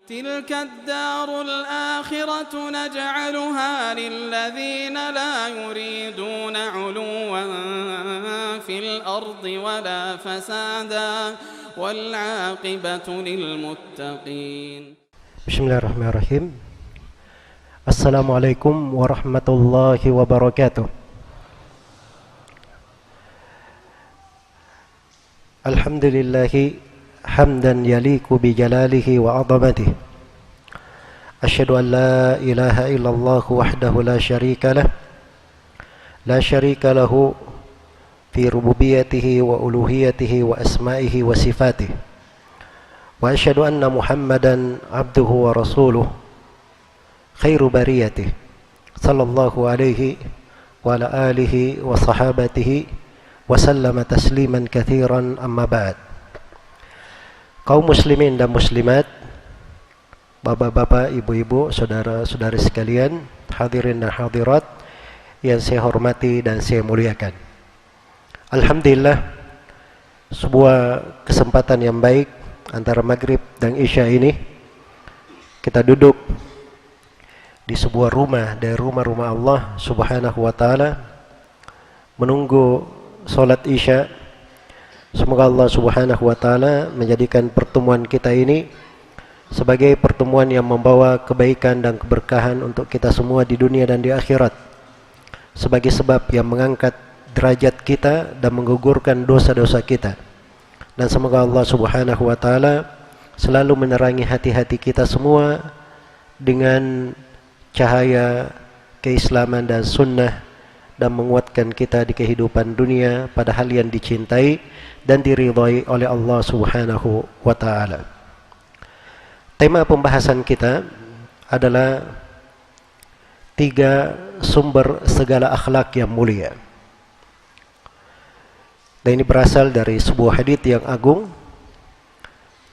تلك الدار الآخرة نجعلها للذين لا يريدون علوا في الأرض ولا فسادا والعاقبة للمتقين. Bismillahirrahmanirrahim. Assalamualaikum warahmatullahi wabarakatuh. Alhamdulillahi hamdan yaliku bi jalalihi wa 'azamatihi. Asyhadu an la ilaha illallah wahdahu la syarika lah. La syarika lahu fi rububiyyatihi wa uluhiyyatihi wa asma'ihi wa sifatihi. Wa asyhadu anna Muhammadan 'abduhu wa rasuluh khairu bariyatihi sallallahu alaihi wa ala alihi wa sahabatihi wa sallama tasliman katsiran amma ba'd. Kaum muslimin dan muslimat, bapak-bapak, ibu-ibu, saudara-saudari sekalian, hadirin dan hadirat yang saya hormati dan saya muliakan. Alhamdulillah, sebuah kesempatan yang baik antara maghrib dan isya ini kita duduk di sebuah rumah dari rumah-rumah Allah Subhanahu wa taala menunggu salat isya. Semoga Allah Subhanahu wa taala menjadikan pertemuan kita ini sebagai pertemuan yang membawa kebaikan dan keberkahan untuk kita semua di dunia dan di akhirat, sebagai sebab yang mengangkat derajat kita dan menggugurkan dosa-dosa kita. Dan semoga Allah Subhanahu wa taala selalu menerangi hati-hati kita semua dengan cahaya keislaman dan sunnah, dan menguatkan kita di kehidupan dunia pada hal yang dicintai dan diridhai oleh Allah Subhanahu wa taala. Tema pembahasan kita adalah 3 sumber segala akhlak yang mulia. Dan ini berasal dari sebuah hadits yang agung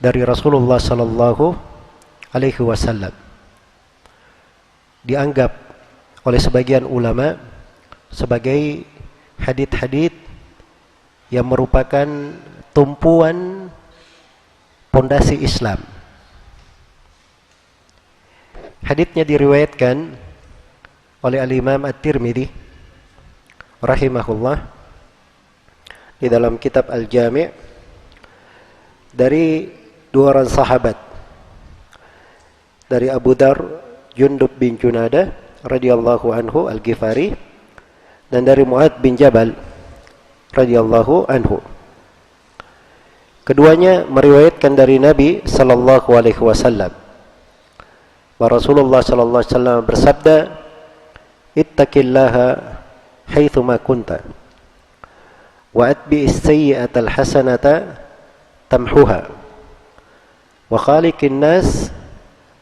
dari Rasulullah sallallahu alaihi wasallam. Dianggap oleh sebagian ulama sebagai hadits-hadits yang merupakan tumpuan pondasi Islam. Haditsnya diriwayatkan oleh Al-Imam At-Tirmidzi rahimahullah di dalam kitab Al-Jami' dari 2 orang sahabat, dari Abu Dar Jundub bin Junadah radhiyallahu anhu Al-Ghifari, dan dari Mu'adz bin Jabal radhiyallahu anhu. Keduanya meriwayatkan dari Nabi sallallahu alaihi wasallam bahwa Rasulullah sallallahu alaihi wasallam bersabda, "Ittaqillaha haitsu ma kunta wa atbi'is sayyi'atal hasanata tamhuha wa khaliqin nas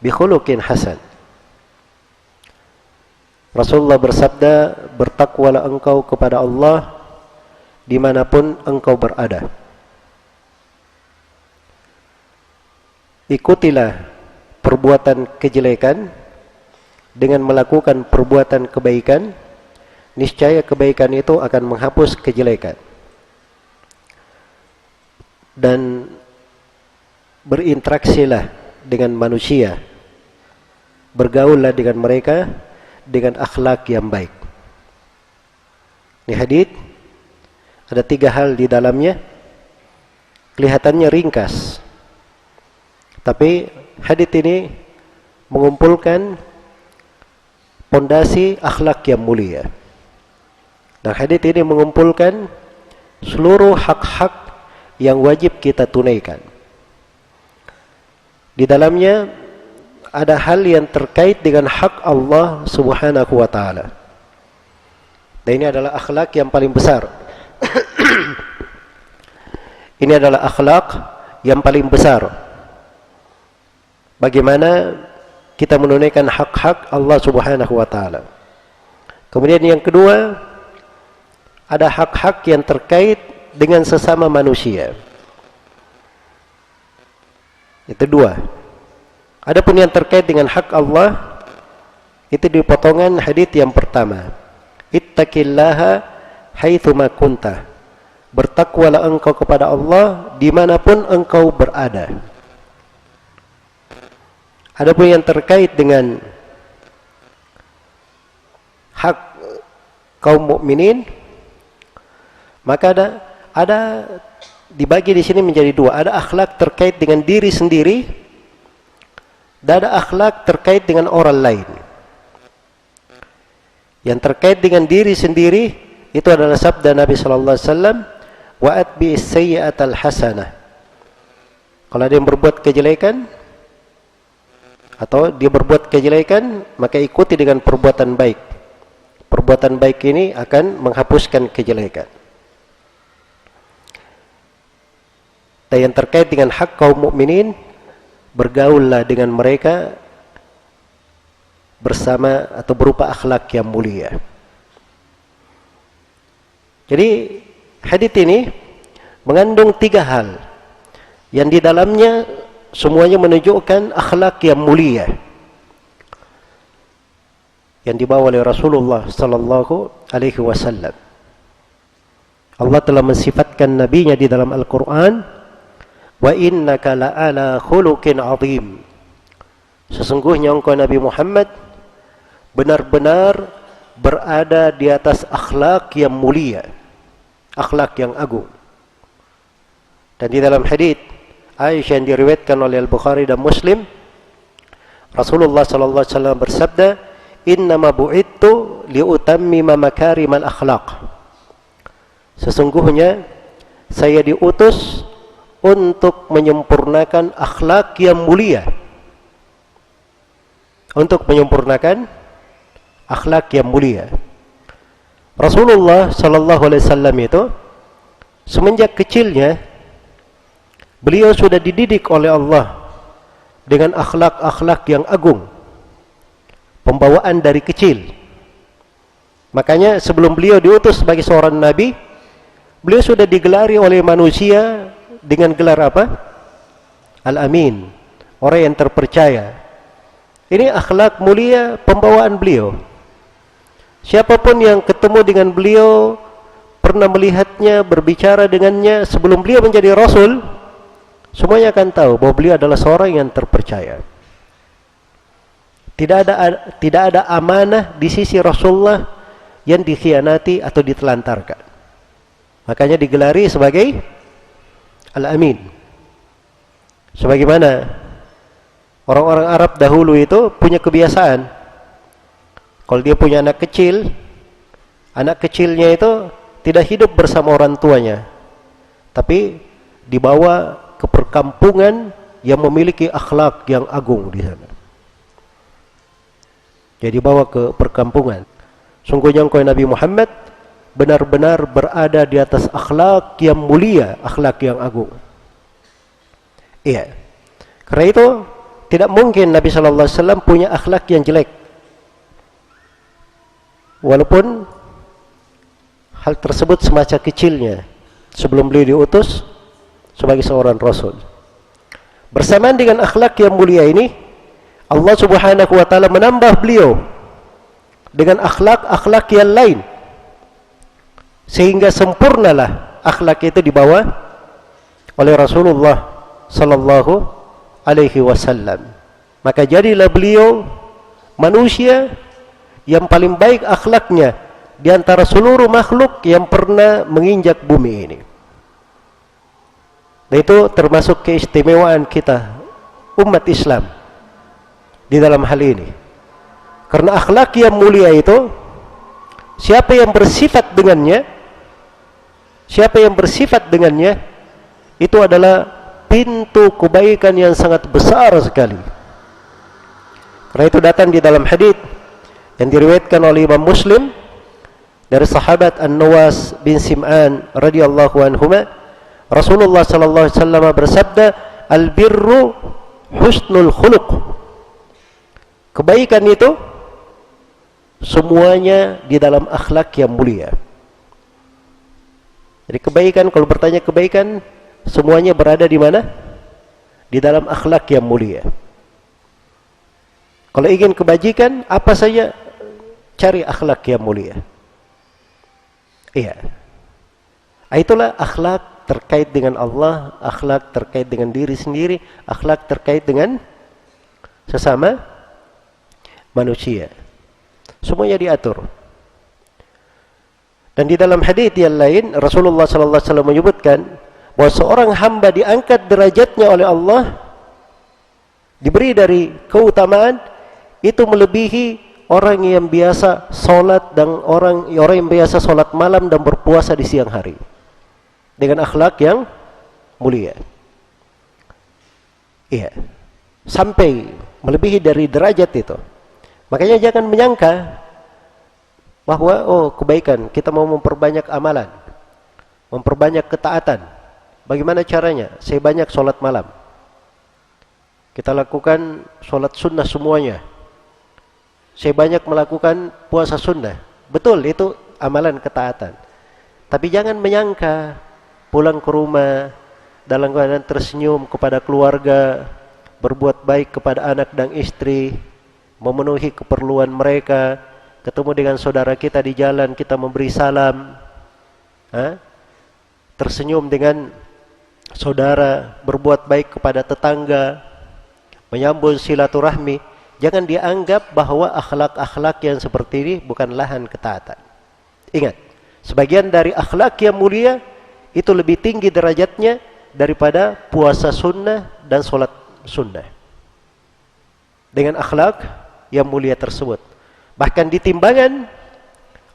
bi khuluqin hasan." Rasulullah bersabda, bertakwalah engkau kepada Allah dimanapun engkau berada. Ikutilah perbuatan kejelekan dengan melakukan perbuatan kebaikan, niscaya kebaikan itu akan menghapus kejelekan. Dan berinteraksilah dengan manusia, bergaullah dengan mereka dengan akhlak yang baik. Ini hadits ada 3 hal di dalamnya. Kelihatannya ringkas, tapi hadits ini mengumpulkan pondasi akhlak yang mulia. Dan hadits ini mengumpulkan seluruh hak-hak yang wajib kita tunaikan. Di dalamnya ada hal yang terkait dengan hak Allah Subhanahu wa taala. Dan ini adalah akhlak yang paling besar. Ini adalah akhlak yang paling besar. Bagaimana kita menunaikan hak-hak Allah Subhanahu wa taala. Kemudian yang kedua, ada hak-hak yang terkait dengan sesama manusia. Itu 2. Adapun yang terkait dengan hak Allah itu di potongan hadits yang pertama. Ittaqillaha haitsu ma kunta. Bertakwalah engkau kepada Allah dimanapun engkau berada. Adapun yang terkait dengan hak kaum mukminin, maka ada dibagi di sini menjadi dua. Ada akhlak terkait dengan diri sendiri, dan ada akhlak terkait dengan orang lain. Yang terkait dengan diri sendiri itu adalah sabda Nabi sallallahu alaihi wasallam, wa atbi'is sayyi'atal hasanah. Kalau ada yang berbuat kejelekan atau dia berbuat kejelekan, maka ikuti dengan perbuatan baik. Perbuatan baik ini akan menghapuskan kejelekan. Dan yang terkait dengan hak kaum mukminin, bergaullah dengan mereka bersama atau berupa akhlak yang mulia. Jadi hadits ini mengandung 3 hal yang di dalamnya semuanya menunjukkan akhlak yang mulia yang dibawa oleh Rasulullah sallallahu alaihi wasallam. Allah telah mensifatkan nabinya di dalam Al-Qur'an, wa innaka la'ala khuluqin 'azim. Sesungguhnya engkau Nabi Muhammad benar-benar berada di atas akhlak yang mulia, akhlak yang agung. Dan di dalam hadits Aisyah yang diriwayatkan oleh Al-Bukhari dan Muslim, Rasulullah sallallahu alaihi wasallam bersabda, "Innama bu'ittu liutammima makarimal akhlaq." Sesungguhnya saya diutus untuk menyempurnakan akhlak yang mulia. Untuk menyempurnakan akhlak yang mulia. Rasulullah sallallahu alaihi wasallam itu semenjak kecilnya beliau sudah dididik oleh Allah dengan akhlak-akhlak yang agung. Pembawaan dari kecil. Makanya sebelum beliau diutus sebagai seorang nabi, beliau sudah digelari oleh manusia dengan gelar apa? Al-Amin, orang yang terpercaya. Ini akhlak mulia pembawaan beliau. Siapapun yang ketemu dengan beliau, pernah melihatnya, berbicara dengannya sebelum beliau menjadi Rasul, semuanya akan tahu bahwa beliau adalah seorang yang terpercaya. Tidak ada amanah di sisi Rasulullah yang dikhianati atau ditelantarkan. Makanya digelari sebagai Al-Amin. Sebagaimana orang-orang Arab dahulu itu punya kebiasaan, kalau dia punya anak kecil, anak kecilnya itu tidak hidup bersama orang tuanya, tapi dibawa ke perkampungan yang memiliki akhlak yang agung di sana. Jadi dibawa ke perkampungan. Sungguhnya engkau Nabi Muhammad benar-benar berada di atas akhlak yang mulia, akhlak yang agung. Iya. Karena itu tidak mungkin Nabi sallallahu alaihi wasallam punya akhlak yang jelek. Walaupun hal tersebut semasa kecilnya sebelum beliau diutus sebagai seorang rasul. Bersamaan dengan akhlak yang mulia ini, Allah Subhanahu wa taala menambah beliau dengan akhlak-akhlak yang lain, sehingga sempurnalah akhlak itu dibawa oleh Rasulullah sallallahu alaihi wasallam. Maka jadilah beliau manusia yang paling baik akhlaknya di antara seluruh makhluk yang pernah menginjak bumi ini. Dan itu termasuk keistimewaan kita umat Islam di dalam hal ini. Karena akhlak yang mulia itu, siapa yang bersifat dengannya, itu adalah pintu kebaikan yang sangat besar sekali. Karena itu datang di dalam hadits yang diriwayatkan oleh Imam Muslim dari sahabat An-Nawas bin Sim'an radhiyallahu anhuma, Rasulullah sallallahu alaihi wasallam bersabda, "Al-birru husnul khuluq." Kebaikan itu semuanya di dalam akhlak yang mulia. Jadi kebaikan, kalau bertanya kebaikan, semuanya berada di mana? Di dalam akhlak yang mulia. Kalau ingin kebajikan, apa saja, cari akhlak yang mulia. Iya. Itulah akhlak terkait dengan Allah, akhlak terkait dengan diri sendiri, akhlak terkait dengan sesama manusia. Semuanya diatur. Dan di dalam hadits yang lain Rasulullah sallallahu alaihi wasallam menyebutkan bahwa seorang hamba diangkat derajatnya oleh Allah, diberi dari keutamaan itu melebihi orang yang biasa salat dan orang yang biasa salat malam dan berpuasa di siang hari dengan akhlak yang mulia. Iya. Sampai melebihi dari derajat itu. Makanya jangan menyangka bahwa kebaikan kita mau memperbanyak amalan, memperbanyak ketaatan. Bagaimana caranya? Saya banyak sholat malam. Kita lakukan sholat sunnah semuanya. Saya banyak melakukan puasa sunnah. Betul, itu amalan ketaatan. Tapi jangan menyangka pulang ke rumah dalam keadaan tersenyum kepada keluarga, berbuat baik kepada anak dan istri, memenuhi keperluan mereka, ketemu dengan saudara kita di jalan, kita memberi salam, tersenyum dengan saudara, berbuat baik kepada tetangga, menyambung silaturahmi. Jangan dianggap bahwa akhlak-akhlak yang seperti ini bukan lahan ketaatan. Ingat, sebagian dari akhlak yang mulia itu lebih tinggi derajatnya daripada puasa sunnah dan sholat sunnah. Dengan akhlak yang mulia tersebut, bahkan di timbangan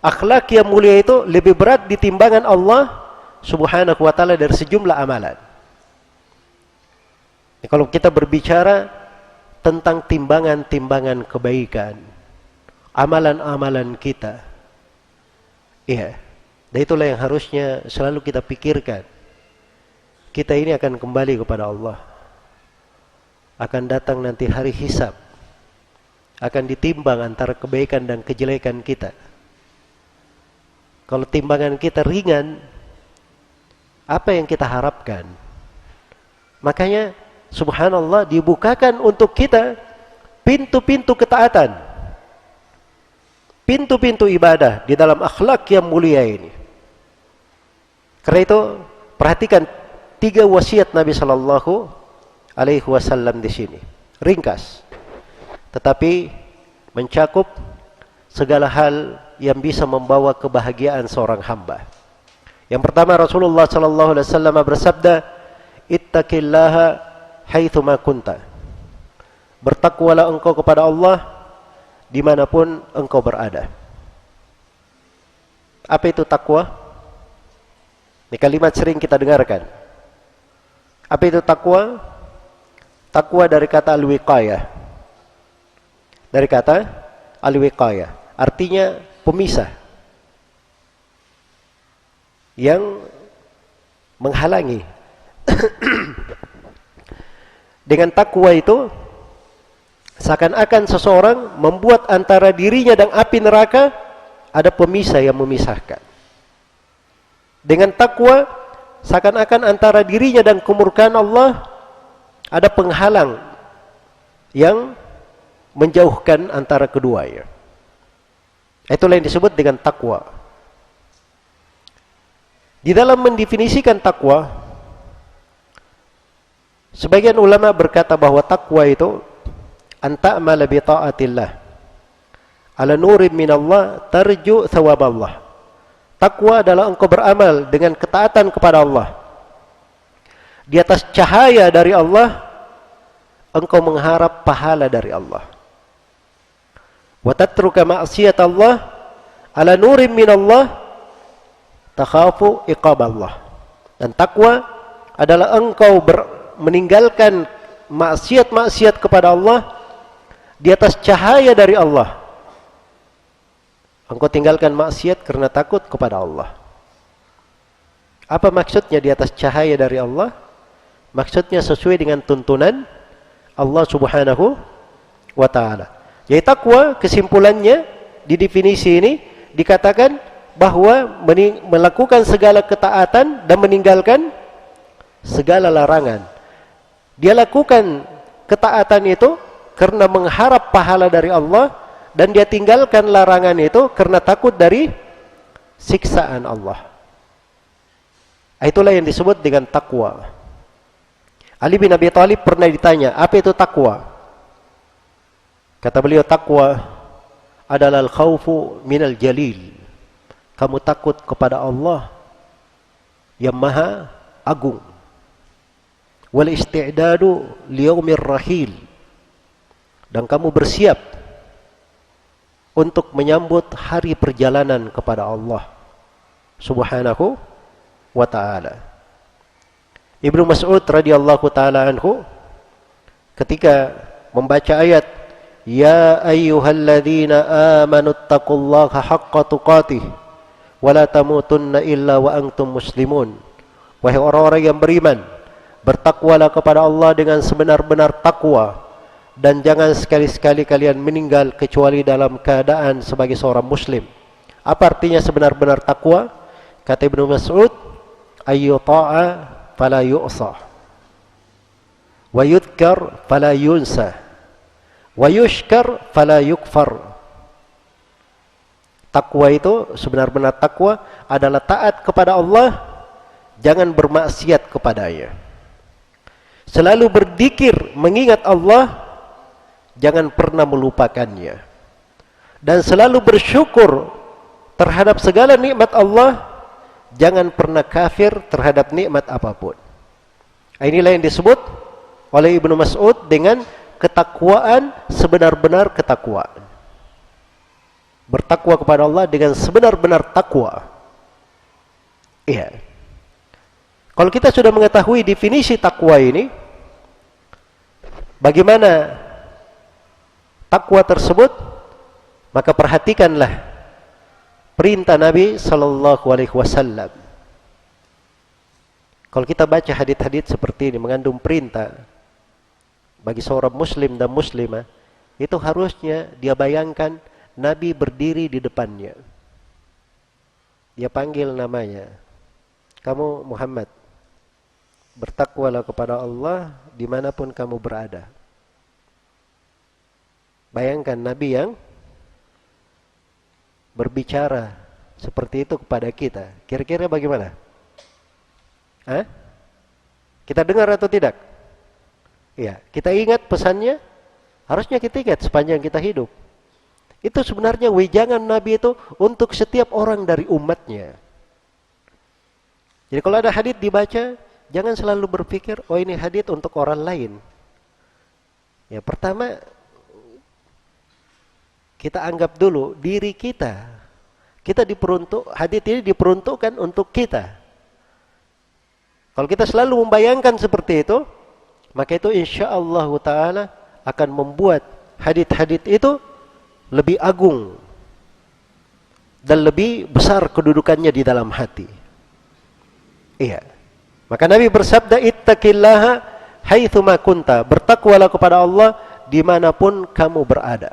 akhlak yang mulia itu lebih berat di timbangan Allah Subhanahu wa ta'ala dari sejumlah amalan. Kalau kita berbicara tentang timbangan-timbangan kebaikan, amalan-amalan kita, iya, dan itulah yang harusnya selalu kita pikirkan. Kita ini akan kembali kepada Allah, akan datang nanti hari hisab, akan ditimbang antara kebaikan dan kejelekan kita. Kalau timbangan kita ringan, apa yang kita harapkan? Makanya subhanallah dibukakan untuk kita pintu-pintu ketaatan, pintu-pintu ibadah di dalam akhlak yang mulia ini. Karena itu perhatikan 3 wasiat Nabi sallallahu alaihi wasallam di sini. Ringkas, tetapi mencakup segala hal yang bisa membawa kebahagiaan seorang hamba. Yang pertama, Rasulullah sallallahu alaihi wasallam bersabda, "Ittaqillaha haitsu ma kunta." Bertakwalah engkau kepada Allah dimanapun engkau berada. Apa itu takwa? Ini kalimat sering kita dengarkan. Apa itu takwa? Takwa dari kata al-wiqayah. Dari kata al-wiqayah, artinya pemisah yang menghalangi. Dengan takwa itu seakan-akan seseorang membuat antara dirinya dan api neraka ada pemisah yang memisahkan. Dengan takwa seakan-akan antara dirinya dan kemurkaan Allah ada penghalang yang menjauhkan antara keduanya. Itulah yang disebut dengan takwa. Di dalam mendefinisikan takwa, sebagian ulama berkata bahwa takwa itu anta'mala bi ta'atillah ala nurin minallah tarju thawaballah. Takwa adalah engkau beramal dengan ketaatan kepada Allah, di atas cahaya dari Allah engkau mengharap pahala dari Allah. Wa tatruka ma'siyat Allah ala nurin minallah takhafu iqab Allah. Dan takwa adalah engkau meninggalkan maksiat-maksiat kepada Allah di atas cahaya dari Allah. Engkau tinggalkan maksiat karena takut kepada Allah. Apa maksudnya di atas cahaya dari Allah? Maksudnya sesuai dengan tuntunan Allah Subhanahu wa ta'ala. Jadi takwa kesimpulannya di definisi ini dikatakan bahwa melakukan segala ketaatan dan meninggalkan segala larangan. Dia lakukan ketaatan itu karena mengharap pahala dari Allah, dan dia tinggalkan larangan itu karena takut dari siksaan Allah. Itulah yang disebut dengan takwa. Ali bin Abi Thalib pernah ditanya, apa itu takwa? Kata beliau, takwa adalah al-khawfu minal jalil. Kamu takut kepada Allah yang maha agung. Wal isti'dadu liyaumir rahil. Dan kamu bersiap untuk menyambut hari perjalanan kepada Allah Subhanahu wa ta'ala. Ibnu Mas'ud radhiyallahu ta'ala anhu ketika membaca ayat ya ayyuhalladzina amanu taqullaha haqqa tuqatih wa la tamutunna illa wa antum muslimun. Wahai orang-orang yang beriman, bertakwalah kepada Allah dengan sebenar-benar takwa, dan jangan sekali-sekali kalian meninggal kecuali dalam keadaan sebagai seorang muslim. Apa artinya sebenar-benar takwa? Kata Ibnu Mas'ud, ayyuta'a fala yu'sa, wa yudhkar fala yunsa, wa yushkar fala yukfar. Takwa itu, sebenar-benar takwa adalah taat kepada Allah, jangan bermaksiat kepadanya. Selalu berzikir mengingat Allah, jangan pernah melupakannya. Dan selalu bersyukur terhadap segala nikmat Allah, jangan pernah kafir terhadap nikmat apapun. Inilah yang disebut oleh Ibnu Mas'ud dengan ketakwaan sebenar-benar ketakwaan. Bertakwa kepada Allah dengan sebenar-benar takwa. Iya. Kalau kita sudah mengetahui definisi takwa ini, bagaimana takwa tersebut, maka perhatikanlah perintah Nabi sallallahu alaihi wasallam. Kalau kita baca hadits-hadits seperti ini mengandung perintah bagi seorang muslim dan muslimah, itu harusnya dia bayangkan Nabi berdiri di depannya. Dia panggil namanya. Kamu Muhammad, bertakwalah kepada Allah dimanapun kamu berada. Bayangkan Nabi yang berbicara seperti itu kepada kita. Kira-kira bagaimana? Hah? Kita dengar atau tidak? Iya, kita ingat pesannya, harusnya kita ingat sepanjang kita hidup. Itu sebenarnya wejangan Nabi itu untuk setiap orang dari umatnya. Jadi kalau ada hadits dibaca, jangan selalu berpikir, oh ini hadits untuk orang lain. Ya, pertama kita anggap dulu diri kita. Hadits ini diperuntukkan untuk kita. Kalau kita selalu membayangkan seperti itu, maka itu insyaallah ta'ala akan membuat hadits-hadits itu lebih agung dan lebih besar kedudukannya di dalam hati. Iya. Maka Nabi bersabda, ittaqillaha haitsu ma kunta, bertakwalah kepada Allah dimanapun kamu berada.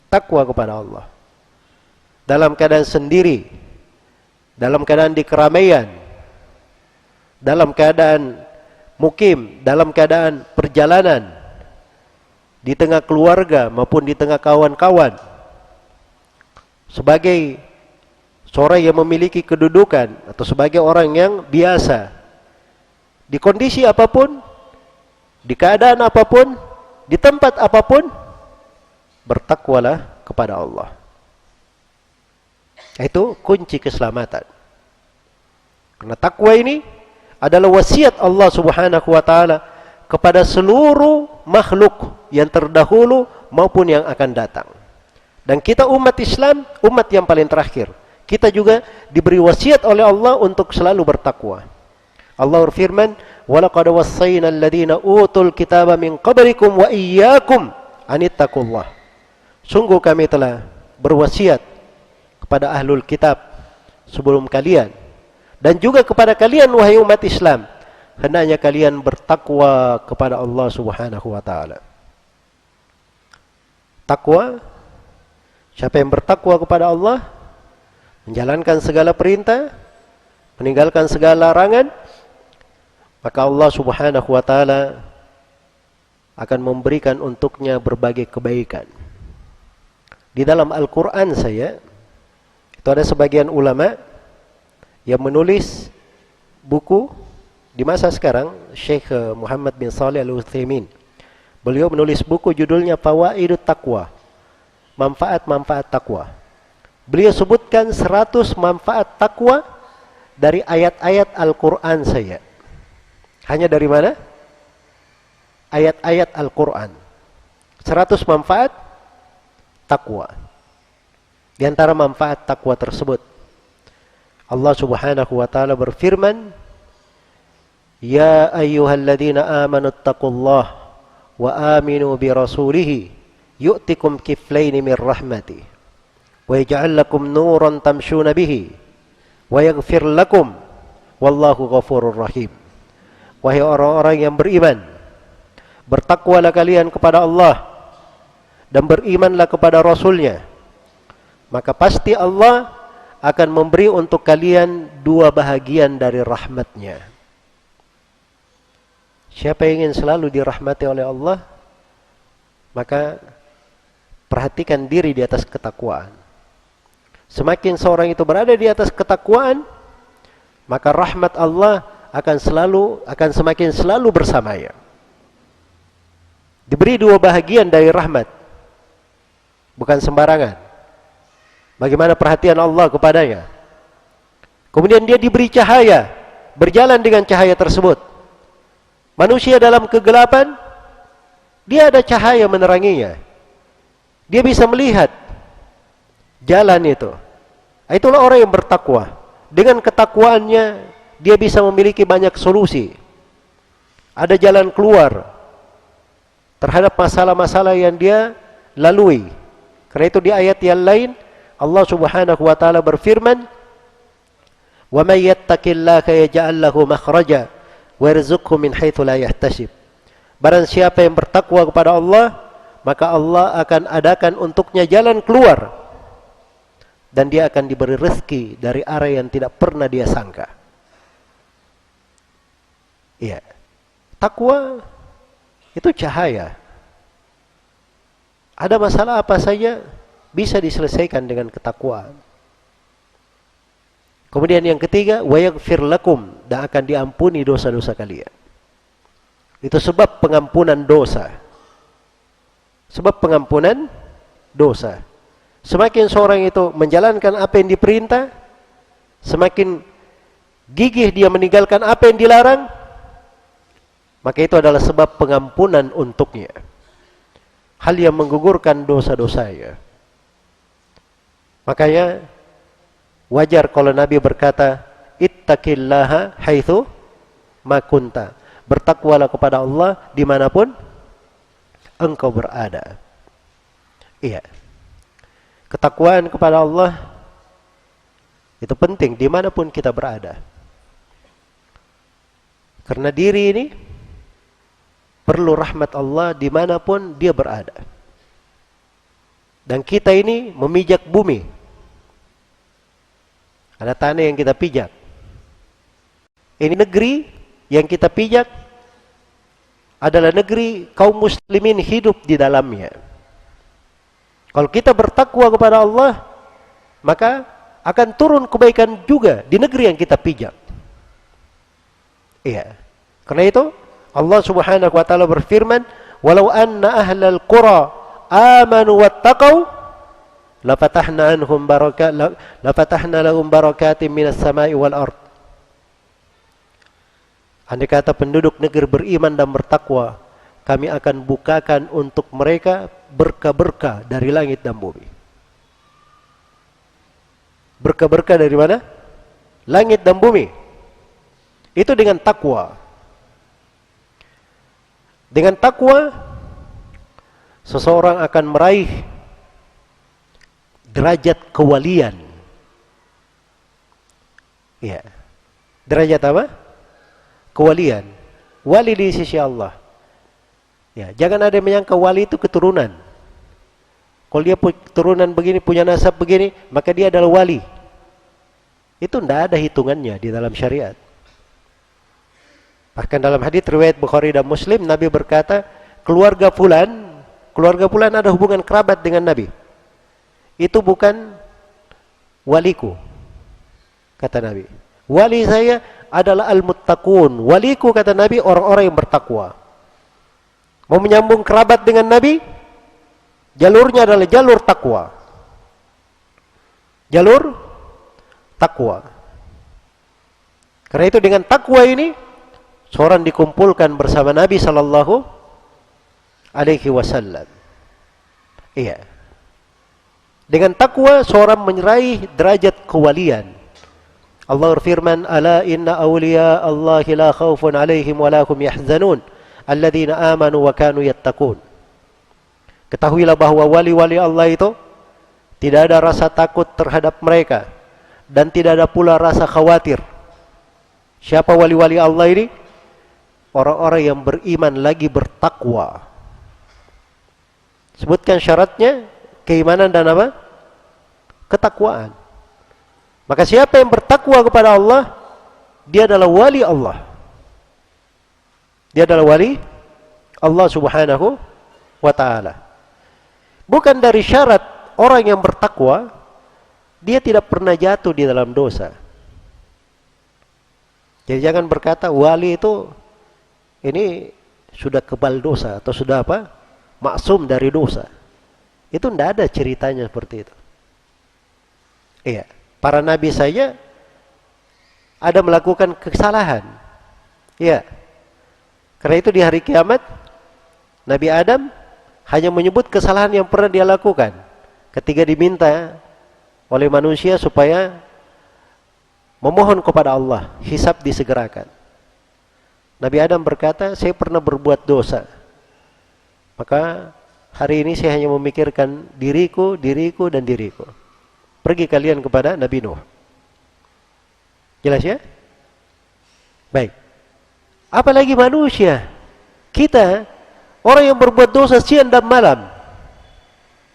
Takwa kepada Allah dalam keadaan sendiri, dalam keadaan di keramaian, dalam keadaan mukim, dalam keadaan perjalanan, di tengah keluarga maupun di tengah kawan-kawan, sebagai seorang yang memiliki kedudukan atau sebagai orang yang biasa, di kondisi apapun, di keadaan apapun, di tempat apapun, bertakwalah kepada Allah. Itu kunci keselamatan. Karena takwa ini adalah wasiat Allah Subhanahu wa ta'ala kepada seluruh makhluk yang terdahulu maupun yang akan datang. Dan kita umat Islam, umat yang paling terakhir, kita juga diberi wasiat oleh Allah untuk selalu bertakwa. Allah berfirman, "Walaqad wassayna alladziina utul kitaba min qablikum wa iyyakum anittaqullah." Sungguh kami telah berwasiat kepada ahlul kitab sebelum kalian, dan juga kepada kalian wahai umat Islam, hendaknya kalian bertakwa kepada Allah Subhanahu wa ta'ala. Takwa, siapa yang bertakwa kepada Allah, menjalankan segala perintah, meninggalkan segala larangan, maka Allah Subhanahu wa ta'ala akan memberikan untuknya berbagai kebaikan. Di dalam Al-Quran itu ada sebagian ulama yang menulis buku di masa sekarang, Syekh Muhammad bin Shalih Al-Utsaimin Beliau menulis buku judulnya Fawaidut Taqwa, manfaat-manfaat takwa. Beliau sebutkan 100 manfaat takwa dari ayat-ayat Al-Quran saja. Hanya dari mana? Ayat-ayat Al-Quran. 100 manfaat takwa. Di antara manfaat takwa tersebut, Allah Subhanahu wa taala berfirman, "Ya ayyuhalladzina amanu taqullaha wa aminu bi rasulihi yu'tikum kiflaini min rahmati wa yaj'al lakum nuran tamshuna bihi wa yaghfir lakum wallahu ghafurur rahim." Wahai orang-orang yang beriman, bertakwalah kalian kepada Allah dan berimanlah kepada Rasulnya, maka pasti Allah akan memberi untuk kalian 2 bahagian dari rahmatnya. Siapa yang ingin selalu dirahmati oleh Allah, maka perhatikan diri di atas ketakwaan. Semakin seorang itu berada di atas ketakwaan, maka rahmat Allah akan semakin selalu bersamanya. Diberi 2 bahagian dari rahmat, bukan sembarangan. Bagaimana perhatian Allah kepadanya. Kemudian dia diberi cahaya, berjalan dengan cahaya tersebut. Manusia dalam kegelapan, dia ada cahaya meneranginya. Dia bisa melihat jalan itu. Itulah orang yang bertakwa. Dengan ketakwaannya, dia bisa memiliki banyak solusi. Ada jalan keluar terhadap masalah-masalah yang dia lalui. Karena itu di ayat yang lain, Allah Subhanahu wa taala berfirman, "Wa may yattaqillaha yaj'al lahu makhraja wa yarzuqhu min haitsu la yahtasib." Barang siapa yang bertakwa kepada Allah, maka Allah akan adakan untuknya jalan keluar dan dia akan diberi rezeki dari arah yang tidak pernah dia sangka. Iya. Takwa itu cahaya. Ada masalah apa saja bisa diselesaikan dengan ketakwaan. Kemudian yang ketiga, wa yaghfir lakum, dan akan diampuni dosa-dosa kalian. Itu sebab pengampunan dosa. Sebab pengampunan dosa. Semakin seorang itu menjalankan apa yang diperintah, semakin gigih dia meninggalkan apa yang dilarang, maka itu adalah sebab pengampunan untuknya. Hal yang menggugurkan dosa-dosanya. Makanya wajar kalau Nabi berkata, ittaqillaha haitsu ma kunta. Bertakwalah kepada Allah dimanapun engkau berada. Iya. Ketakwaan kepada Allah itu penting dimanapun kita berada. Karena diri ini perlu rahmat Allah dimanapun dia berada. Dan kita ini memijak bumi. Ada tanah yang kita pijak. Ini negeri yang kita pijak adalah negeri kaum muslimin hidup di dalamnya. Kalau kita bertakwa kepada Allah, maka akan turun kebaikan juga di negeri yang kita pijak. Iya. Karena itu Allah Subhanahu wa taala berfirman, "Walau anna ahlal qura amanu wattaqau lafatahna lahum barakatim minas sama'i wal ard." Andai kata penduduk negeri beriman dan bertakwa, kami akan bukakan untuk mereka berkah-berkah dari langit dan bumi. Berkah-berkah dari mana? Langit dan bumi. Itu dengan takwa. Dengan takwa, seseorang akan meraih derajat kewalian. Ya. Derajat apa? Kewalian. Wali di sisi Allah. Ya, jangan ada yang menyangka wali itu keturunan. Kalau dia keturunan begini, punya nasab begini, maka dia adalah wali. Itu tidak ada hitungannya di dalam syariat. Bahkan dalam hadits riwayat Bukhari dan Muslim, Nabi berkata, keluarga fulan ada hubungan kerabat dengan Nabi. Itu bukan waliku, kata Nabi. Wali saya adalah al-muttaqun. Waliku, kata Nabi, orang-orang yang bertakwa. Mau menyambung kerabat dengan Nabi, jalurnya adalah jalur takwa. Jalur takwa. Karena itu dengan takwa ini seorang dikumpulkan bersama Nabi sallallahu alaihi wasallam. Iya. Dengan takwa seorang menyeraih derajat kewalian. Allah berfirman, "Ala inna awliya Allahi la khaufun alaihim wa la hum yahzanun, alladzina amanu wa kanu yattaqun." Ketahuilah bahwa wali-wali Allah itu tidak ada rasa takut terhadap mereka dan tidak ada pula rasa khawatir. Siapa wali-wali Allah ini? Orang-orang yang beriman lagi bertakwa. Sebutkan syaratnya, keimanan dan apa? Ketakwaan. Maka siapa yang bertakwa kepada Allah, dia adalah wali Allah. Dia adalah wali Allah subhanahu wa ta'ala. Bukan dari syarat orang yang bertakwa, dia tidak pernah jatuh di dalam dosa. Jadi jangan berkata wali itu ini sudah kebal dosa atau sudah apa? Maksum dari dosa. Itu tidak ada ceritanya seperti itu. Iya, para nabi saja ada melakukan kesalahan. Iya. Karena itu di hari kiamat Nabi Adam hanya menyebut kesalahan yang pernah dia lakukan ketika diminta oleh manusia supaya memohon kepada Allah, hisab disegerakan. Nabi Adam berkata, saya pernah berbuat dosa. Maka hari ini saya hanya memikirkan diriku, diriku, dan diriku. Pergi kalian kepada Nabi Nuh. Jelas ya? Baik. Apalagi manusia. Kita, orang yang berbuat dosa siang dan malam.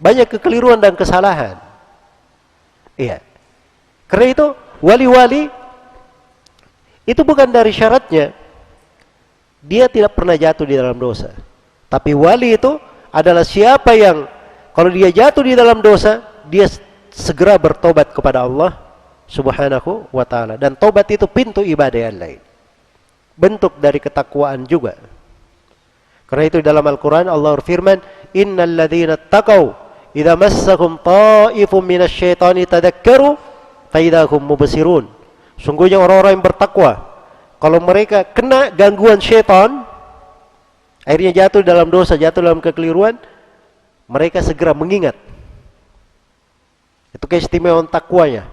Banyak kekeliruan dan kesalahan. Iya. Karena itu, wali-wali itu bukan dari syaratnya dia tidak pernah jatuh di dalam dosa. Tapi wali itu adalah siapa yang kalau dia jatuh di dalam dosa, dia segera bertobat kepada Allah subhanahu wa ta'ala. Dan tobat itu pintu ibadah yang lain, bentuk dari ketakwaan juga. Karena itu dalam Al-Quran Allah berfirman, innal ladzina taqaw idza massahum ta'ifun minasyaitani tadakkaru fa idza hum mubsirun. Sungguhnya orang-orang yang bertakwa, kalau mereka kena gangguan syaitan, akhirnya jatuh dalam dosa, jatuh dalam kekeliruan, mereka segera mengingat. Itu keistimewaan takwanya.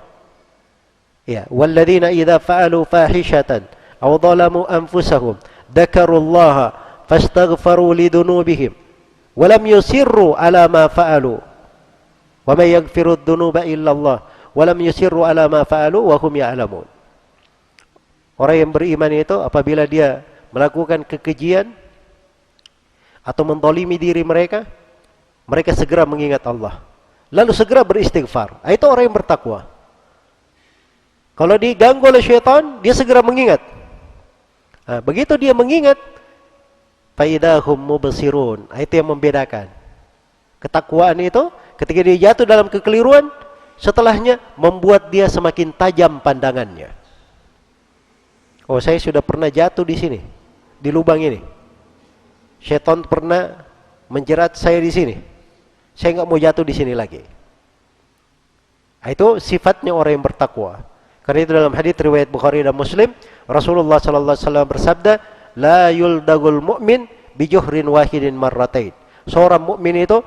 Ya, walladzina idza fa'alu fahishatan aw dhalamu anfusahum dzakarullaha fastaghfaru lidunubihim wa lam yusirru ala ma fa'alu wa may yaghfiru dzunuba illa Allah wa lam yusirru ala ma fa'alu wa hum ya'lamun. Orang yang beriman itu apabila dia melakukan kekejian atau menzalimi diri mereka, mereka segera mengingat Allah, lalu segera beristighfar. Itu orang yang bertakwa. Kalau diganggu oleh syaitan, dia segera mengingat. Nah, begitu dia mengingat, faidahum mubsirun. Itu yang membedakan. Ketakwaan itu ketika dia jatuh dalam kekeliruan, setelahnya membuat dia semakin tajam pandangannya. Oh, saya sudah pernah jatuh di sini, di lubang ini. Syaitan pernah menjerat saya di sini. Saya nggak mau jatuh di sini lagi. Itu sifatnya orang yang bertakwa. Karena itu dalam hadits riwayat Bukhari dan Muslim, Rasulullah sallallahu alaihi wasallam bersabda, "La yuldagul mu'min bi juhrin wahidin marratain." Seorang mukmin itu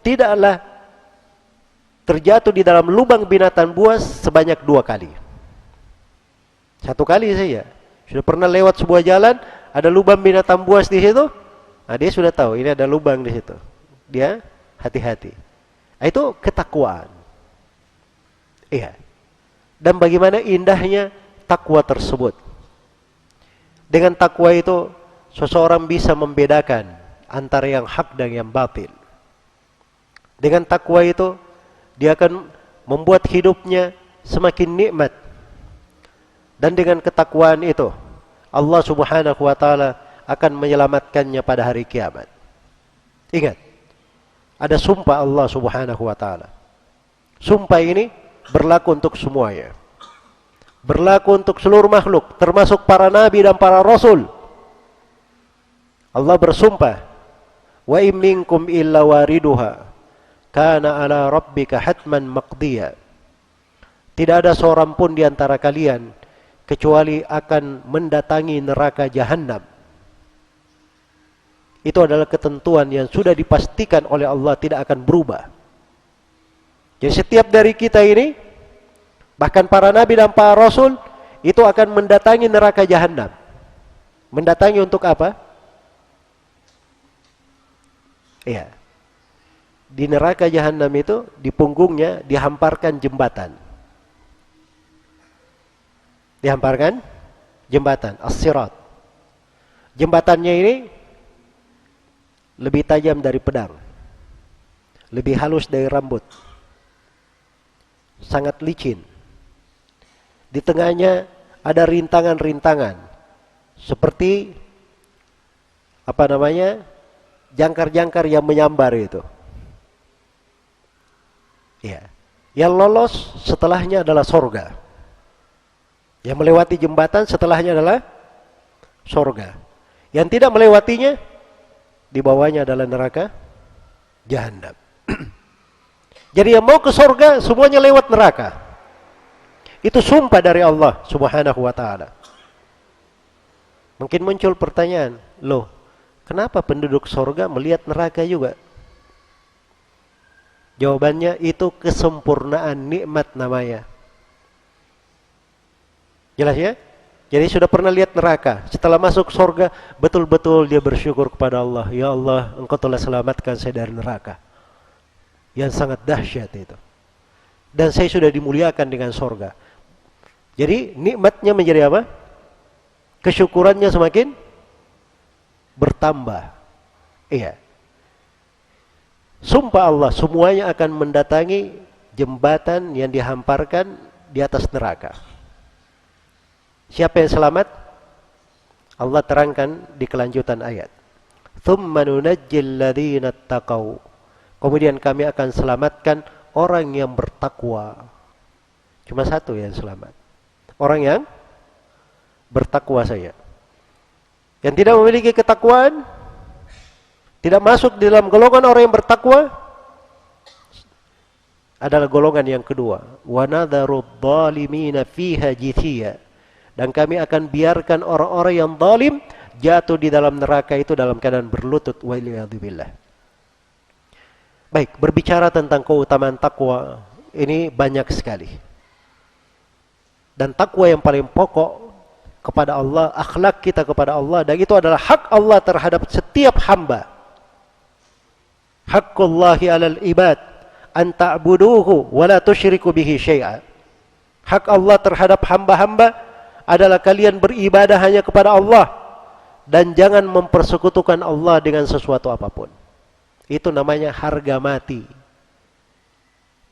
tidaklah terjatuh di dalam lubang binatang buas sebanyak 2 kali. 1 kali saja. Sudah pernah lewat sebuah jalan, ada lubang binatang buas di situ. Nah, dia sudah tahu ini ada lubang di situ. Dia hati-hati. Itu ketakwaan. Iya. Dan bagaimana indahnya takwa tersebut. Dengan takwa itu seseorang bisa membedakan antara yang hak dan yang batil. Dengan takwa itu dia akan membuat hidupnya semakin nikmat. Dan dengan ketakwaan itu Allah subhanahu wa ta'ala akan menyelamatkannya pada hari kiamat. Ingat, ada sumpah Allah subhanahu wa ta'ala. Sumpah ini berlaku untuk semuanya. Berlaku untuk seluruh makhluk, termasuk para nabi dan para rasul. Allah bersumpah Wa in minkum illa wariduha kana ala rabbika hatman maqdiya. Tidak ada seorang pun di antara kalian kecuali akan mendatangi neraka jahanam. Itu adalah ketentuan yang sudah dipastikan oleh Allah, tidak akan berubah. Jadi setiap dari kita ini, bahkan para nabi dan para rasul, itu akan mendatangi neraka jahanam. Mendatangi untuk apa? Iya. Di neraka jahanam itu, di punggungnya dihamparkan jembatan. Dihamparkan jembatan, as-sirat. Jembatannya ini lebih tajam dari pedang, lebih halus dari rambut, sangat licin. Di tengahnya ada rintangan-rintangan seperti jangkar-jangkar yang menyambar itu. Ya, yang lolos setelahnya adalah sorga. Yang melewati jembatan setelahnya adalah sorga. Yang tidak melewatinya, di bawahnya adalah neraka jahanam. Jadi yang mau ke sorga semuanya lewat neraka. Itu sumpah dari Allah Subhanahu wa ta'ala. Mungkin muncul pertanyaan, loh, kenapa penduduk sorga melihat neraka juga? Jawabannya itu kesempurnaan nikmat namanya. Jelas ya? Jadi sudah pernah lihat neraka, setelah masuk surga betul-betul dia bersyukur kepada Allah. Ya Allah, Engkau telah selamatkan saya dari neraka yang sangat dahsyat itu. Dan saya sudah dimuliakan dengan surga. Jadi nikmatnya menjadi apa? Kesyukurannya semakin bertambah. Iya. Sumpah Allah, semuanya akan mendatangi jembatan yang dihamparkan di atas neraka. Siapa yang selamat? Allah terangkan di kelanjutan ayat. Tsumma nunajjil ladzina taqaw. Kemudian kami akan selamatkan orang yang bertakwa. Cuma satu yang selamat. Orang yang bertakwa saja. Yang tidak memiliki ketakwaan, tidak masuk di dalam golongan orang yang bertakwa, adalah golongan yang kedua. Wa nadharud dhalimina fiha jithiya. Dan kami akan biarkan orang-orang yang zalim jatuh di dalam neraka itu dalam keadaan berlutut. Waliyadzubillah. Baik, berbicara tentang keutamaan takwa, ini banyak sekali. Dan takwa yang paling pokok kepada Allah, akhlak kita kepada Allah, dan itu adalah hak Allah terhadap setiap hamba. Haqqullahi 'alal ibad an ta'buduhu wa la tusyriku bihi syai'a. Hak Allah terhadap hamba-hamba adalah kalian beribadah hanya kepada Allah dan jangan mempersekutukan Allah dengan sesuatu apapun. Itu namanya harga mati.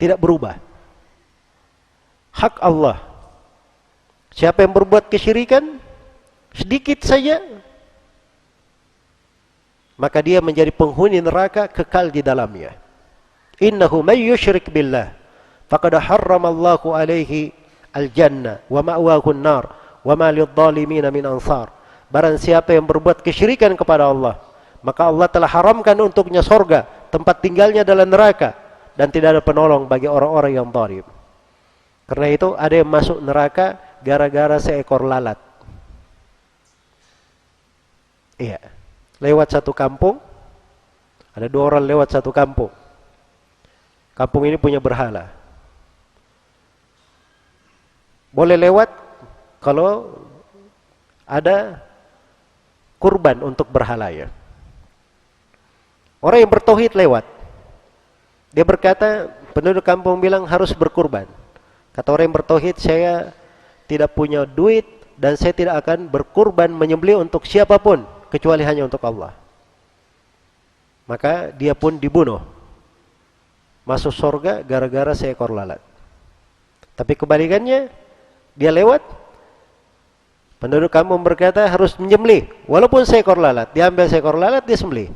Tidak berubah. Hak Allah. Siapa yang berbuat kesyirikan sedikit saja, maka dia menjadi penghuni neraka kekal di dalamnya. Innahu may yusyrik billah faqad harramallahu alaihi al-jannah wa ma'wahu an-nar wa ma lidh-dhalimin min ansar. Barang siapa yang berbuat kesyirikan kepada Allah, maka Allah telah haramkan untuknya surga, tempat tinggalnya adalah neraka, dan tidak ada penolong bagi orang-orang yang zalim. Karena itu ada yang masuk neraka gara-gara seekor lalat. Iya. Lewat satu kampung, ada dua orang lewat satu kampung. Kampung ini punya berhala. Boleh lewat kalau ada kurban untuk berhalanya. Orang yang bertauhid lewat. Dia berkata, penduduk kampung bilang harus berkurban. Kata orang yang bertauhid, saya tidak punya duit dan saya tidak akan berkurban menyembelih untuk siapapun kecuali hanya untuk Allah. Maka dia pun dibunuh. Masuk surga gara-gara seekor lalat. Tapi kebalikannya, dia lewat, penduduk kampung berkata harus menyembelih walaupun seekor lalat. Dia ambil seekor lalat, dia sembelih.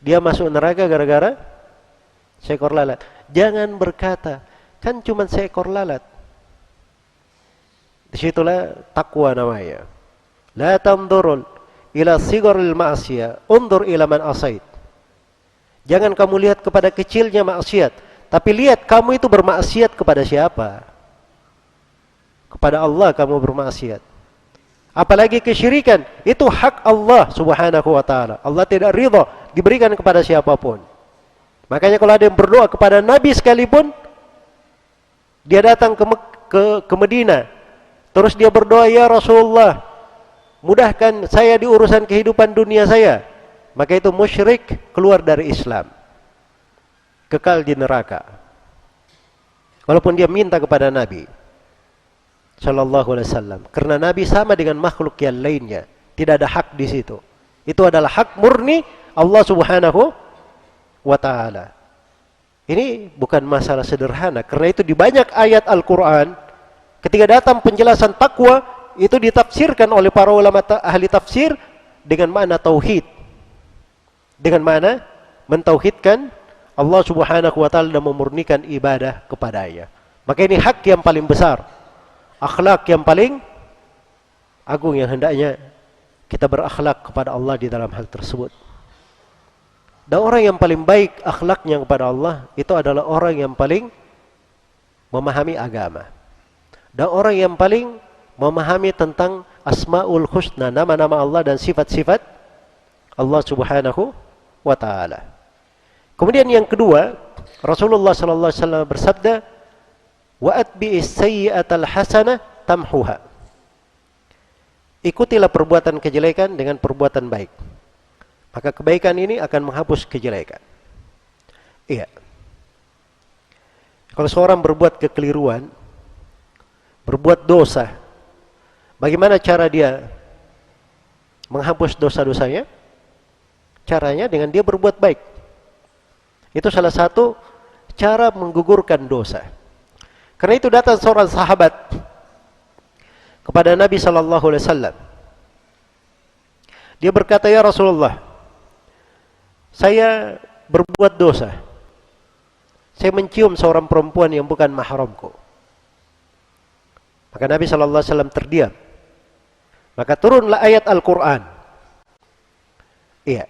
Dia masuk neraka gara-gara seekor lalat. Jangan berkata, kan cuma seekor lalat. Disitulah takwa namanya. La tamdurul ila sigharil ma'siyah, undur ila man asait. Jangan kamu lihat kepada kecilnya maksiat, tapi lihat kamu itu bermaksiat kepada siapa. Kepada Allah kamu bermaksiat. Apalagi kesyirikan, itu hak Allah subhanahu wa ta'ala. Allah tidak ridha diberikan kepada siapapun. Makanya kalau ada yang berdoa kepada Nabi sekalipun, dia datang ke Medina, terus dia berdoa, ya Rasulullah, mudahkan saya di urusan kehidupan dunia saya. Maka itu musyrik, keluar dari Islam, kekal di neraka. Walaupun dia minta kepada Nabi sallallahu alaihi wasallam, karena Nabi sama dengan makhluk yang lainnya, tidak ada hak di situ. Itu adalah hak murni Allah subhanahu wa ta'ala. Ini bukan masalah sederhana, karena itu di banyak ayat Al-Quran, ketika datang penjelasan takwa, itu ditafsirkan oleh para ulama ahli tafsir dengan makna tauhid, dengan makna mentauhidkan Allah subhanahu wa ta'ala dan memurnikan ibadah kepadanya. Maka ini hak yang paling besar, akhlak yang paling agung yang hendaknya kita berakhlak kepada Allah di dalam hal tersebut. Dan orang yang paling baik akhlaknya kepada Allah itu adalah orang yang paling memahami agama. Dan orang yang paling memahami tentang Asmaul Husna, nama-nama Allah dan sifat-sifat Allah subhanahu wa ta'ala. Kemudian yang kedua, Rasulullah sallallahu alaihi wasallam bersabda, wa atbi'is sayyi'atal hasanah tamhuha. Ikutilah perbuatan kejelekan dengan perbuatan baik, maka kebaikan ini akan menghapus kejelekan. Iya. Kalau seorang berbuat kekeliruan, berbuat dosa, bagaimana cara dia menghapus dosa-dosanya? Caranya dengan dia berbuat baik. Itu salah satu cara menggugurkan dosa. Karena itu datang seorang sahabat kepada Nabi sallallahu alaihi wasallam. Dia berkata, ya Rasulullah, saya berbuat dosa. Saya mencium seorang perempuan yang bukan mahramku. Maka Nabi sallallahu alaihi wasallam terdiam. Maka turunlah ayat Al-Qur'an. Iya.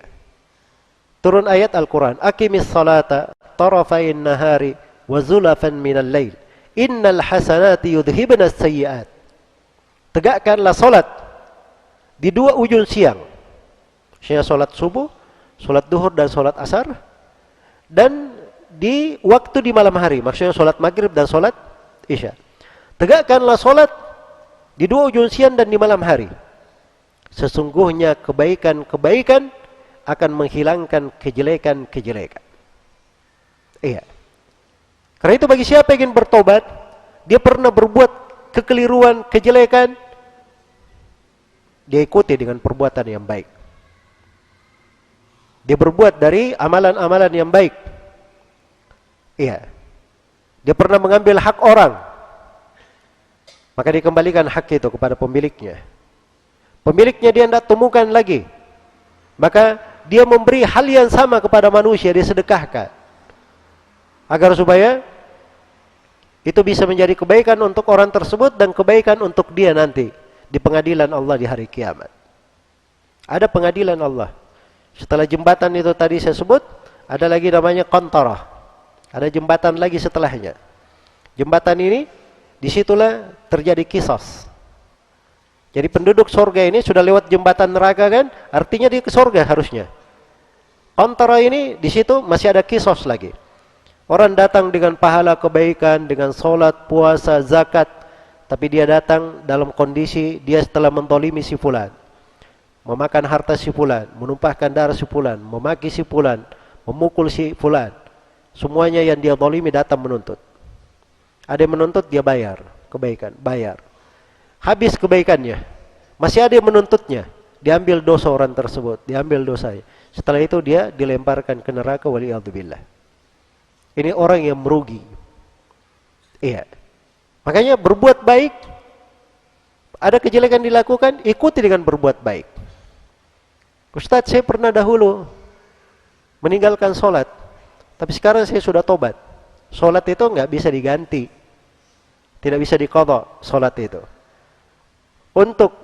Turun ayat Al-Qur'an, aqimis salata tarafain nahari wa zulafan minal lail. Innal hasanati yudhibna as-sayyi'at. Tegakkanlah salat di dua ujung siang. Maksudnya salat subuh, salat duhur dan salat asar, dan di waktu di malam hari, maksudnya salat maghrib dan salat isya. Tegakkanlah salat di dua ujung siang dan di malam hari. Sesungguhnya kebaikan-kebaikan akan menghilangkan kejelekan-kejelekan. Iya. Karena itu bagi siapa yang ingin bertobat, dia pernah berbuat kekeliruan, kejelekan, dia ikuti dengan perbuatan yang baik. Dia berbuat dari amalan-amalan yang baik. Iya. Dia pernah mengambil hak orang, maka dikembalikan hak itu kepada pemiliknya. Pemiliknya dia tidak temukan lagi, maka dia memberi hal yang sama kepada manusia, dia sedekahkan, agar supaya itu bisa menjadi kebaikan untuk orang tersebut dan kebaikan untuk dia nanti di pengadilan Allah di hari kiamat. Ada pengadilan Allah. Setelah jembatan itu tadi saya sebut, ada lagi namanya qantarah. Ada jembatan lagi setelahnya. Jembatan ini, disitulah terjadi qisas. Jadi penduduk surga ini sudah lewat jembatan neraka kan, artinya dia ke surga harusnya. Qantarah ini, di situ masih ada qisas lagi. Orang datang dengan pahala kebaikan, dengan sholat, puasa, zakat, tapi dia datang dalam kondisi dia setelah mentolimi si fulan, memakan harta si fulan, menumpahkan darah si fulan, memaki si fulan, memukul si fulan. Semuanya yang dia zalimi datang menuntut. Ada yang menuntut, dia bayar kebaikan, bayar. Habis kebaikannya, masih ada yang menuntutnya, diambil dosa orang tersebut, diambil dosanya. Setelah itu dia dilemparkan ke neraka, waliyadzubillah. Ini orang yang merugi. Iya. Makanya berbuat baik, ada kejelekan dilakukan, ikuti dengan berbuat baik. Ustaz, saya pernah dahulu meninggalkan sholat, tapi sekarang saya sudah tobat. Sholat itu nggak bisa diganti, tidak bisa diqadha sholat itu. Untuk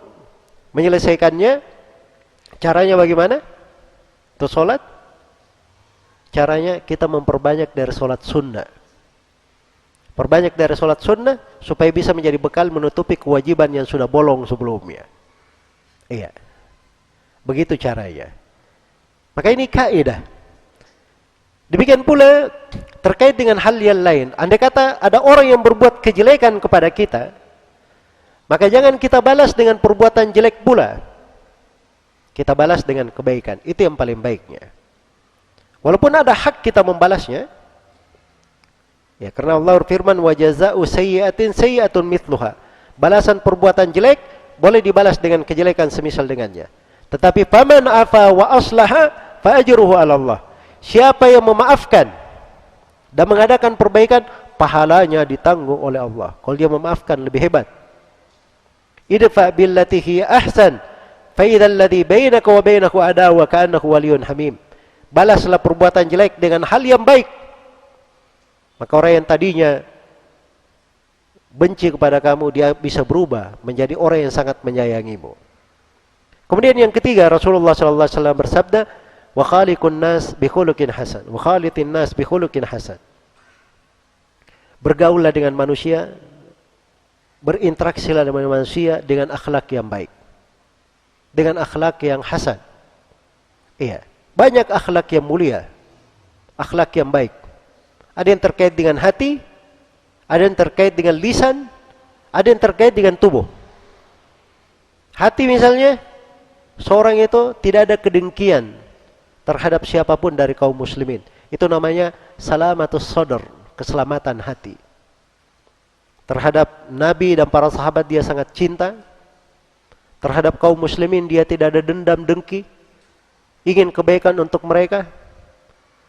menyelesaikannya, caranya bagaimana? Untuk sholat, Caranya kita memperbanyak dari sholat sunnah. Perbanyak dari sholat sunnah supaya bisa menjadi bekal menutupi kewajiban yang sudah bolong sebelumnya. Iya. Begitu caranya. Maka ini kaidah. Demikian pula terkait dengan hal yang lain. Andai kata ada orang yang berbuat kejelekan kepada kita, maka jangan kita balas dengan perbuatan jelek pula. Kita balas dengan kebaikan. Itu yang paling baiknya. Walaupun ada hak kita membalasnya, ya, karena Allah berfirman, wa jazaa'u sayyi'atin sayyi'atun mithluha. Balasan perbuatan jelek boleh dibalas dengan kejelekan semisal dengannya. Tetapi faman afa wa aslaha fa ajruhu 'ala Allah. Siapa yang memaafkan dan mengadakan perbaikan, pahalanya ditanggung oleh Allah. Kalau dia memaafkan lebih hebat. Idfa billati hiya ahsan fa idzal ladzi bainaka wa bainahu adawa ka'annahu waliyyun hamim. Balaslah perbuatan jelek dengan hal yang baik. Maka orang yang tadinya benci kepada kamu, dia bisa berubah menjadi orang yang sangat menyayangimu. Kemudian yang ketiga, Rasulullah sallallahu alaihi wasallam bersabda, wa khaliqun nas bi khuluqin hasan, wa khaliqin nas bi khuluqin hasan. Bergaullah dengan manusia, berinteraksilah dengan manusia dengan akhlak yang baik, dengan akhlak yang hasan. Iya, banyak akhlak yang mulia, akhlak yang baik. Ada yang terkait dengan hati, ada yang terkait dengan lisan, ada yang terkait dengan tubuh. Hati misalnya, seorang itu tidak ada kedengkian terhadap siapapun dari kaum muslimin. Itu namanya salamatus sadr, keselamatan hati. Terhadap Nabi dan para sahabat dia sangat cinta. Terhadap kaum muslimin dia tidak ada dendam dengki, ingin kebaikan untuk mereka.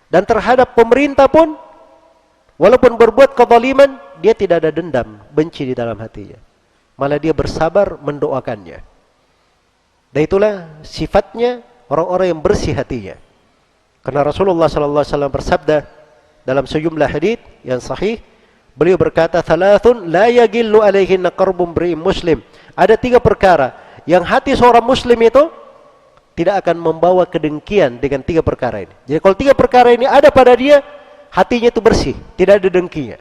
Dan terhadap pemerintah pun, walaupun berbuat kezaliman, dia tidak ada dendam, benci di dalam hatinya. Malah dia bersabar mendoakannya. Dan itulah sifatnya orang-orang yang bersih hatinya. Karena Rasulullah sallallahu alaihi wasallam bersabda dalam sejumlah hadits yang sahih, beliau berkata, "Thalathun la yagillu alaihinna qarbun mri'in muslim." Ada 3 perkara yang hati seorang muslim itu tidak akan membawa kedengkian dengan 3 perkara ini. Jadi kalau 3 perkara ini ada pada dia, hatinya itu bersih, tidak ada dengkinya.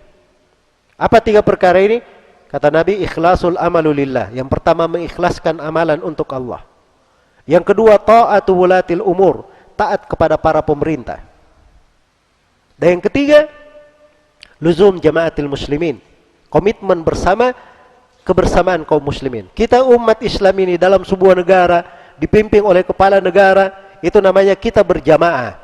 Apa 3 perkara ini? Kata Nabi, ikhlasul amalu lillah. Yang pertama, mengikhlaskan amalan untuk Allah. Yang kedua, ta'atu wulatil umur, taat kepada para pemerintah. Dan yang ketiga, luzum jamaatil muslimin, komitmen bersama, kebersamaan kaum muslimin. Kita umat Islam ini dalam sebuah negara, dipimpin oleh kepala negara, itu namanya kita berjamaah.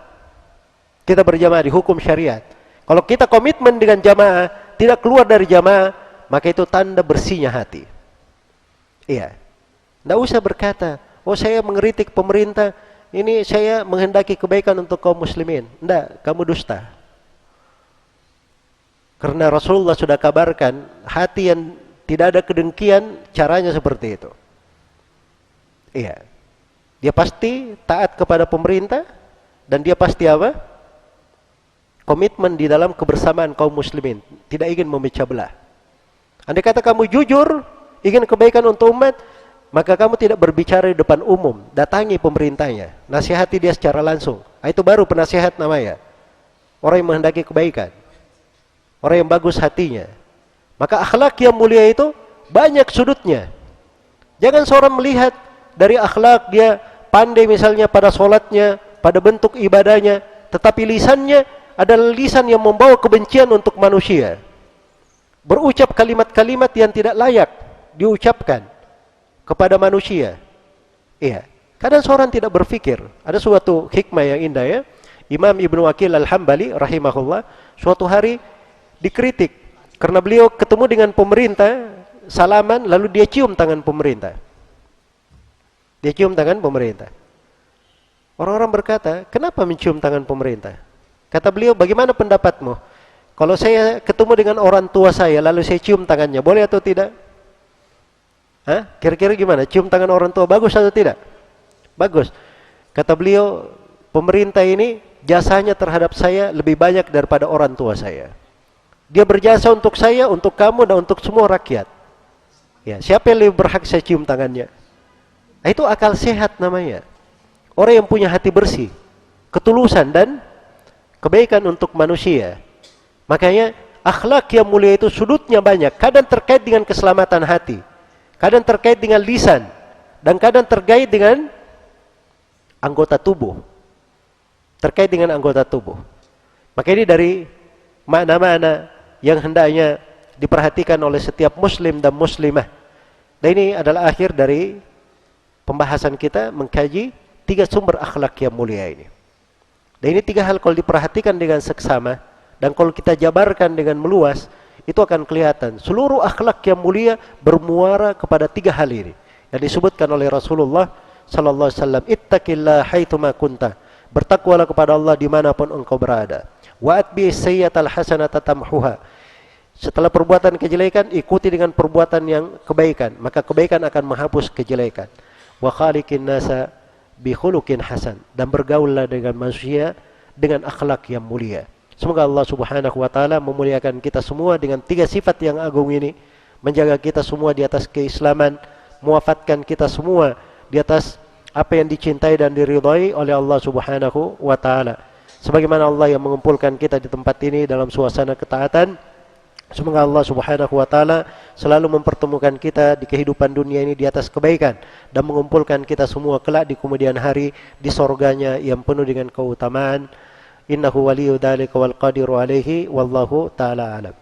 Kita berjamaah di hukum syariat. Kalau kita komitmen dengan jamaah, tidak keluar dari jamaah, maka itu tanda bersihnya hati. Iya. Tidak usah berkata, oh saya mengkritik pemerintah, ini saya menghendaki kebaikan untuk kaum muslimin. Tidak, kamu dusta. Karena Rasulullah sudah kabarkan, hati yang tidak ada kedengkian, caranya seperti itu. Iya. Dia pasti taat kepada pemerintah, dan dia pasti apa? Komitmen di dalam kebersamaan kaum muslimin, tidak ingin memecah belah. Andai kata kamu jujur, ingin kebaikan untuk umat, maka kamu tidak berbicara di depan umum, datangi pemerintahnya, nasihati dia secara langsung. Itu baru penasihat namanya. Orang yang menghendaki kebaikan, orang yang bagus hatinya. Maka akhlak yang mulia itu banyak sudutnya. Jangan seorang melihat dari akhlak dia pandai misalnya pada sholatnya, pada bentuk ibadahnya, tetapi lisannya adalah lisan yang membawa kebencian untuk manusia. Berucap kalimat-kalimat yang tidak layak diucapkan kepada manusia. Iya. Kadang seorang tidak berpikir. Ada suatu hikmah yang indah ya. Imam Ibnu Aqil Al-Hambali rahimahullah suatu hari dikritik karena beliau ketemu dengan pemerintah, salaman, lalu dia cium tangan pemerintah. Dia cium tangan pemerintah. Orang-orang berkata, kenapa mencium tangan pemerintah? Kata beliau, bagaimana pendapatmu? Kalau saya ketemu dengan orang tua saya, lalu saya cium tangannya, boleh atau tidak? Hah? Kira-kira gimana? Cium tangan orang tua bagus atau tidak? Bagus. Kata beliau, pemerintah ini jasanya terhadap saya lebih banyak daripada orang tua saya. Dia berjasa untuk saya, untuk kamu, dan untuk semua rakyat. Ya, siapa yang lebih berhak saya cium tangannya? Nah, itu akal sehat namanya. Orang yang punya hati bersih, ketulusan dan kebaikan untuk manusia. Makanya akhlak yang mulia itu sudutnya banyak. Kadang terkait dengan keselamatan hati, kadang terkait dengan lisan, dan kadang terkait dengan anggota tubuh. Terkait dengan anggota tubuh. Maka ini dari makna-makna yang hendaknya diperhatikan oleh setiap muslim dan muslimah. Dan ini adalah akhir dari pembahasan kita mengkaji 3 sumber akhlak yang mulia ini. Dan ini 3 hal kalau diperhatikan dengan seksama, dan kalau kita jabarkan dengan meluas, itu akan kelihatan seluruh akhlak yang mulia bermuara kepada 3 hal ini yang disebutkan oleh Rasulullah sallallahu alaihi wasallam. Ittaqillaha haitsuma kunta, bertakwalah kepada Allah dimanapun engkau berada. Wa atbi'is sayyi'atal hasanata tamhuha, setelah perbuatan kejelekan ikuti dengan perbuatan yang kebaikan, maka kebaikan akan menghapus kejelekan. Wa khaliqin nasa bi khuluqin hasan, dan bergaullah dengan manusia dengan akhlak yang mulia. Semoga Allah Subhanahu wa taala memuliakan kita semua dengan 3 sifat yang agung ini, menjaga kita semua di atas keislaman, mewafatkan kita semua di atas apa yang dicintai dan diridhai oleh Allah Subhanahu wa taala. Sebagaimana Allah yang mengumpulkan kita di tempat ini dalam suasana ketaatan, semoga Allah Subhanahu wa taala selalu mempertemukan kita di kehidupan dunia ini di atas kebaikan, dan mengumpulkan kita semua kelak di kemudian hari di surganya yang penuh dengan keutamaan. Innahu waliyyu dzalika wal qadiru alaihi wallahu taala alam.